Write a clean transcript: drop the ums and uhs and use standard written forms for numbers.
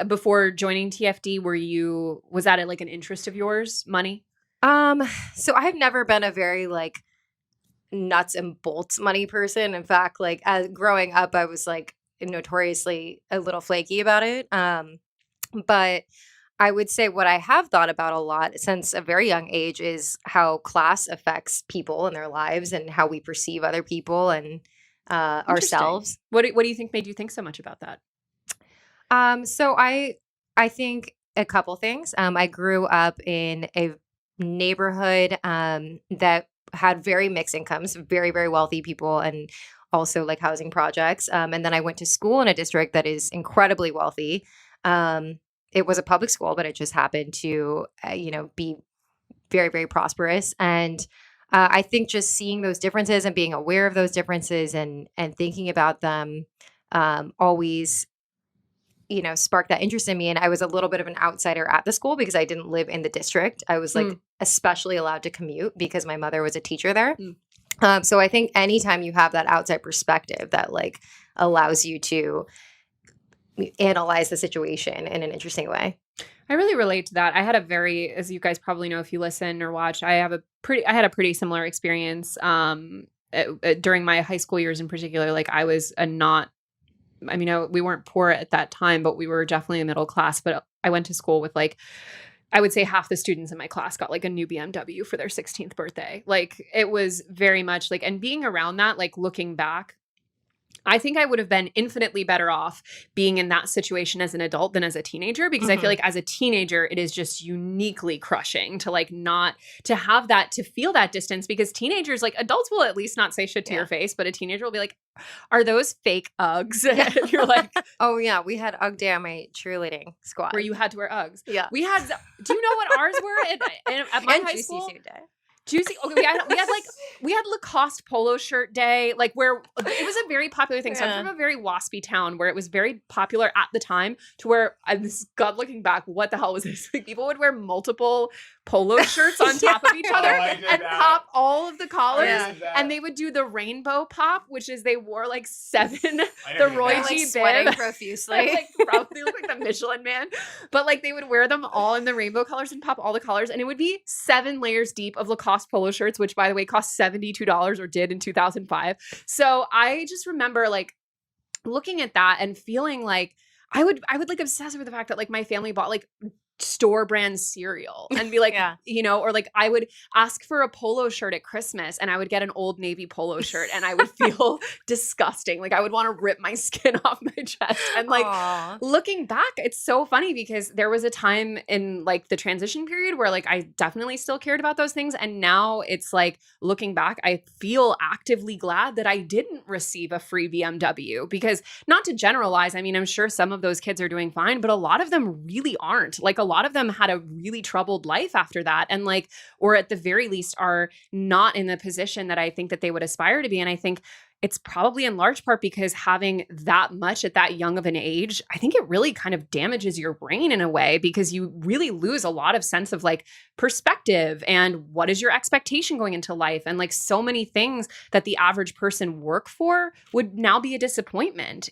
before joining TFD, was that like an interest of yours, money? Um, so I've never been a very like nuts and bolts money person. In fact, like as growing up, I was like notoriously a little flaky about it. But I would say what I have thought about a lot since a very young age is how class affects people in their lives and how we perceive other people and Interesting. ourselves. What do you think made you think so much about that? So I think a couple things. I grew up in a neighborhood that had very mixed incomes, very, very wealthy people, and also like housing projects. And then I went to school in a district that is incredibly wealthy. It was a public school, but it just happened to, be very, very prosperous. And I think just seeing those differences and being aware of those differences and thinking about them always sparked that interest in me. And I was a little bit of an outsider at the school because I didn't live in the district. I was like Mm, especially allowed to commute because my mother was a teacher there. mm. So I think anytime you have that outside perspective that like allows you to analyze the situation in an interesting way. I really relate to that. I had a very, as you guys probably know if you listen or watch, I had a pretty similar experience during my high school years in particular. Like I was a not I mean, we weren't poor at that time, but we were definitely a middle class. But I went to school with like, I would say half the students in my class got like a new BMW for their 16th birthday. Like it was very much like, and being around that, like looking back, I think I would have been infinitely better off being in that situation as an adult than as a teenager, because I feel Hmm. like as a teenager, it is just uniquely crushing to like not to have that, to feel that distance, because teenagers, like adults will at least not say shit to Yeah. your face, but a teenager will be like, are those fake Uggs? Yeah. And you're like, Oh yeah, we had UGG Day on my cheerleading squad. where you had to wear Uggs. Yeah. We had, do you know what ours were at my And high Juicy school? Suit Day. Juicy. Okay, we had Lacoste polo shirt day, like where it was a very popular thing. So I'm Yeah. from a very waspy town where it was very popular at the time, to where God, looking back, what the hell was this? Like people would wear multiple polo shirts on top of each Yeah. other Oh, I did and that. pop all of the collars. Yeah. did that. And they would do the rainbow pop, which is they wore like 7 I the never did Roy that. Like G. sweating Bibb. profusely. Like probably look like the Michelin Man, but like they would wear them all in the rainbow colors and pop all the colors, and it would be 7 layers deep of Lacoste polo shirts, which by the way cost $72 or did in 2005. So I just remember like looking at that and feeling like I would like obsess with the fact that like my family bought like store brand cereal and be like, Yeah. or like I would ask for a polo shirt at Christmas and I would get an Old Navy polo shirt and I would feel disgusting. Like I would want to rip my skin off my chest. And like Aw. looking back, it's so funny because there was a time in like the transition period where like I definitely still cared about those things. And now it's like looking back, I feel actively glad that I didn't receive a free BMW, because not to generalize, I mean, I'm sure some of those kids are doing fine, but a lot of them really aren't. Like a lot of them had a really troubled life after that. And like, or at the very least are not in the position that I think that they would aspire to be. And I think it's probably in large part because having that much at that young of an age, I think it really kind of damages your brain in a way, because you really lose a lot of sense of like perspective and what is your expectation going into life. And like so many things that the average person work for would now be a disappointment,